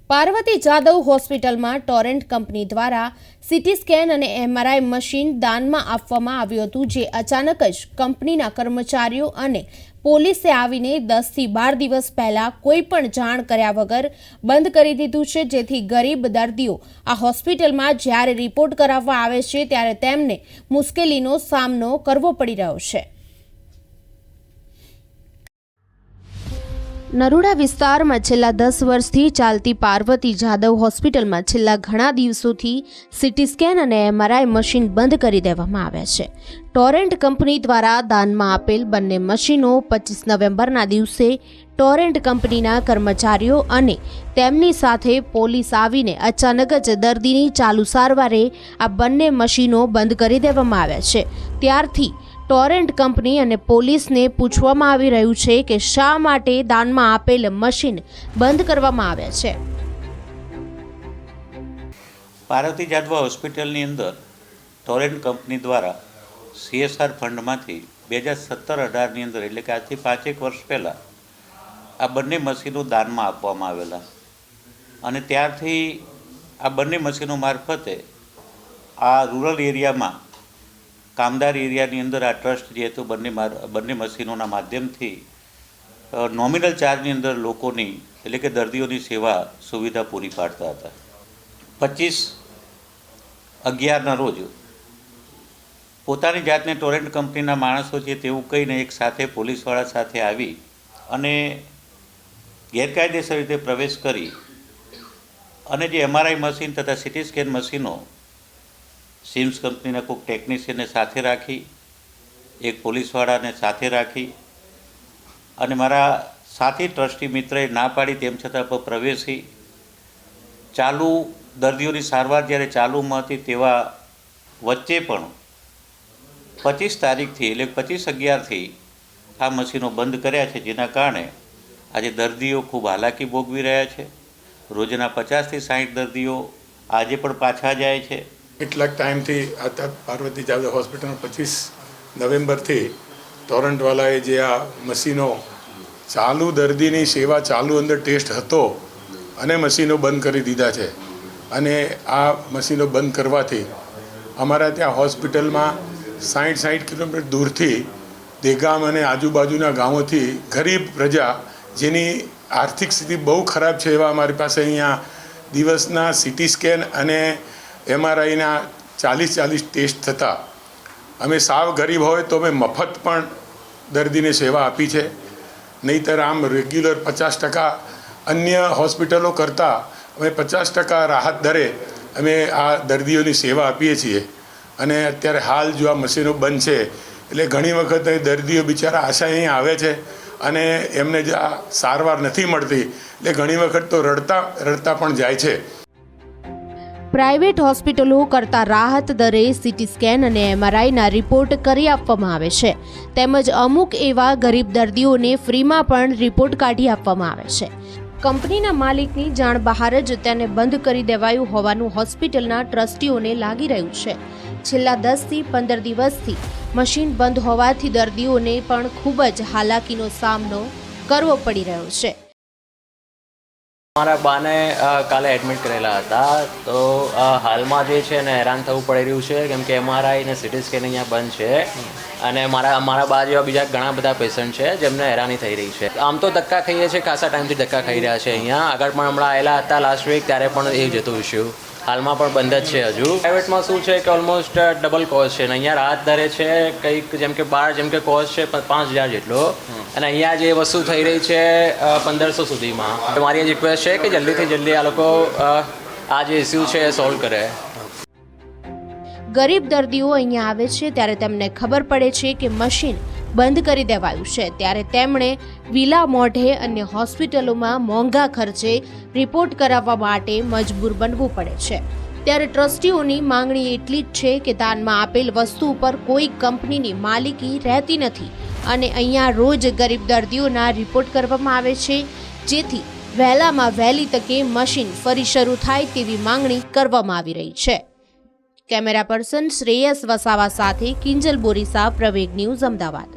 પાર્વતી જાદવ હોસ્પિટલમાં Torrent company દ્વારા CT scan અને એમઆરઆઈ મશીન દાનમાં આપવામાં આવ્યું હતું, જે અચાનક જ કંપનીના કર્મચારીઓ અને પોલીસે આવીને 10 થી 12 દિવસ પહેલા કોઈ પણ જાણ કર્યા વગર બંધ કરી દીધું છે, જેથી ગરીબ દર્દીઓ આ હોસ્પિટલમાં જ્યારે રિપોર્ટ કરાવવા આવે છે ત્યારે તેમને મુશ્કેલીનો સામનો કરવો પડી રહ્યો છે। નરોડા વિસ્તારમાં છેલ્લા 10 વર્ષથી ચાલતી પાર્વતી જાદવ હોસ્પિટલમાં છેલ્લા ઘણા દિવસોથી સીટી સ્કેન અને એમઆરઆઈ મશીન બંધ કરી દેવામાં આવ્યા છે। ટોરેન્ટ કંપની દ્વારા દાનમાં આપેલ બંને મશીનો 25 નવેમ્બરના દિવસે ટોરેન્ટ કંપનીના કર્મચારીઓ અને તેમની સાથે પોલીસ આવીને અચાનક જ દર્દીની ચાલુ સારવારે આ બંને મશીનો બંધ કરી દેવામાં આવ્યા છે। ત્યારથી ટોરેન્ટ કંપની અને પોલીસને પૂછવામાં આવી રહ્યું છે કે શા માટે દાનમાં આપેલ મશીન બંધ કરવામાં આવ્યા છે। પાર્વતી જાદવ હોસ્પિટલની અંદર ટોરેન્ટ કંપની દ્વારા CSR ફંડમાંથી 2017-18ની અંદર એટલે કે આજથી 5 વર્ષ પહેલાં આ બંને મશીનો દાનમાં આપવામાં આવેલા અને ત્યારથી આ બંને મશીનો મારફતે આ રૂરલ એરિયામાં કામદાર એરિયાની અંદર આ ટ્રસ્ટ જે હતું બંને મશીનોના માધ્યમથી નોમિનલ ચાર્જની અંદર લોકોની એટલે કે દર્દીઓની સેવા સુવિધા પૂરી પાડતા હતા। 25/11ના રોજ પોતાની જાતને ટોરેન્ટ કંપનીના માણસો છે તેવું કહીને એક સાથે પોલીસવાળા સાથે આવી અને ગેરકાયદેસર રીતે પ્રવેશ કરી અને જે MRI મશીન તથા સીટી સ્કેન મશીનો સિમ્સ કંપનીના કોઈક ટેકનિશિયનને સાથે રાખી, એક પોલીસવાળાને સાથે રાખી અને મારા સાથી ટ્રસ્ટી મિત્રએ ના પાડી તેમ છતાં પણ પ્રવેશી ચાલુ દર્દીઓની સારવાર જ્યારે ચાલુમાં હતી તેવા વચ્ચે પણ 25 તારીખથી એટલે 25/11થી આ મશીનો બંધ કર્યા છે, જેના કારણે આજે દર્દીઓ ખૂબ હાલાકી ભોગવી રહ્યા છે। રોજના 50 થી 60 દર્દીઓ આજે પણ પાછા જાય છે। કેટલાક ટાઈમથી આ પાર્વતી જાદવ હોસ્પિટલમાં 25 નવેમ્બરથી ટોરન્ટવાલાએ જે આ મશીનો ચાલુ દર્દીની સેવા ચાલુ અંદર ટેસ્ટ હતો અને મશીનો બંધ કરી દીધા છે અને આ મશીનો બંધ કરવાથી અમારા ત્યાં હોસ્પિટલમાં 60 કિલોમીટર દૂરથી દેગામ અને આજુબાજુના ગામોથી ગરીબ પ્રજા જેની આર્થિક સ્થિતિ બહુ ખરાબ છે એવા અમારી પાસે અહીંયા દિવસના સીટી સ્કેન અને MRIના 40 ટેસ્ટ થતા અમે સાવ ગરીબ હોય તો અમે મફત પણ દર્દીને સેવા આપી છે। નહીંતર આમ રેગ્યુલર 50% અન્ય હોસ્પિટલો કરતાં અમે 50% રાહત દરે અમે આ દર્દીઓની સેવા આપીએ છીએ અને અત્યારે હાલ જો આ મશીનો બંધ છે એટલે ઘણી વખત દર્દીઓ બિચારા આશા અહીં આવે છે અને એમને જે આ સારવાર નથી મળતી એટલે ઘણી વખત તો રડતા પણ જાય છે। પ્રાઇવેટ હોસ્પિટલો કરતા રાહત દરે સીટી સ્કેન અને એમઆરઆઈના રિપોર્ટ કરી આપવામાં આવે છે, તેમજ અમુક એવા ગરીબ દર્દીઓને ફ્રીમાં પણ રિપોર્ટ કાઢી આપવામાં આવે છે। કંપનીના માલિકની જાણ બહાર જ તેને બંધ કરી દેવાયું હોવાનું હોસ્પિટલના ટ્રસ્ટીઓને લાગી રહ્યું છે। છેલ્લા 10 થી 15 દિવસથી મશીન બંધ હોવાથી દર્દીઓને પણ ખૂબ જ હાલાકીનો સામનો કરવો પડી રહ્યો છે। મારા બાને કાલે એડમિટ કરેલા હતા, તો હાલમાં જે છે ને હેરાન થવું પડી રહ્યું છે, કેમ કે MRI અને સીટી સ્કેન અહીંયા બંધ છે અને મારા બા જેવા બીજા ઘણા બધા પેશન્ટ છે જેમને હેરાની થઈ રહી છે। આમ તો ધક્કા ખાઈએ છીએ, ખાસા ટાઈમથી ધક્કા ખાઈ રહ્યા છે અહીંયા। આગળ પણ હમણાં આવેલા હતા લાસ્ટ વીક, ત્યારે પણ એ જ હતું ઇસ્યુ। હાલમાં પણ બંધ જ છે હજુ। પ્રાઇવેટમાં શું છે કે ઓલમોસ્ટ ડબલ કોસ્ટ છે ને અહીંયા રાહત દરે છે કંઈક જેમ કે બહાર જેમ કે કોસ્ટ છે 5000 જેટલો અને અહીંયા જે વસ્તુ થઈ રહી છે 1500 સુધીમાં। મારી રિક્વેસ્ટ છે કે જલ્દીથી જલ્દી આ લોકો આ જે ઇસ્યુ છે એ સોલ્વ કરે। ગરીબ દર્દીઓ અહીંયા આવે છે ત્યારે તેમને ખબર પડે છે કે મશીન બંધ કરી દેવાયું છે, ત્યારે તેમણે વિલા મોઢે અન્ય હોસ્પિટલોમાં મોંઘા ખર્ચે રિપોર્ટ કરાવવા માટે મજબૂર બનવું પડે છે। ત્યારે ટ્રસ્ટીઓની માંગણી એટલી જ છે કે દાનમાં આપેલ વસ્તુ ઉપર કોઈ કંપનીની માલિકી રહેતી નથી અને અહીંયા રોજ ગરીબ દર્દીઓના રિપોર્ટ કરવામાં આવે છે, જેથી વહેલામાં વહેલી તકે મશીન ફરી શરૂ થાય તેવી માંગણી કરવામાં આવી રહી છે। કેમેરા પર્સન શ્રેયસ વસાવા સાથે કિંજલ બોરીસા, પ્રવેગ ન્યૂઝ, અમદાવાદ।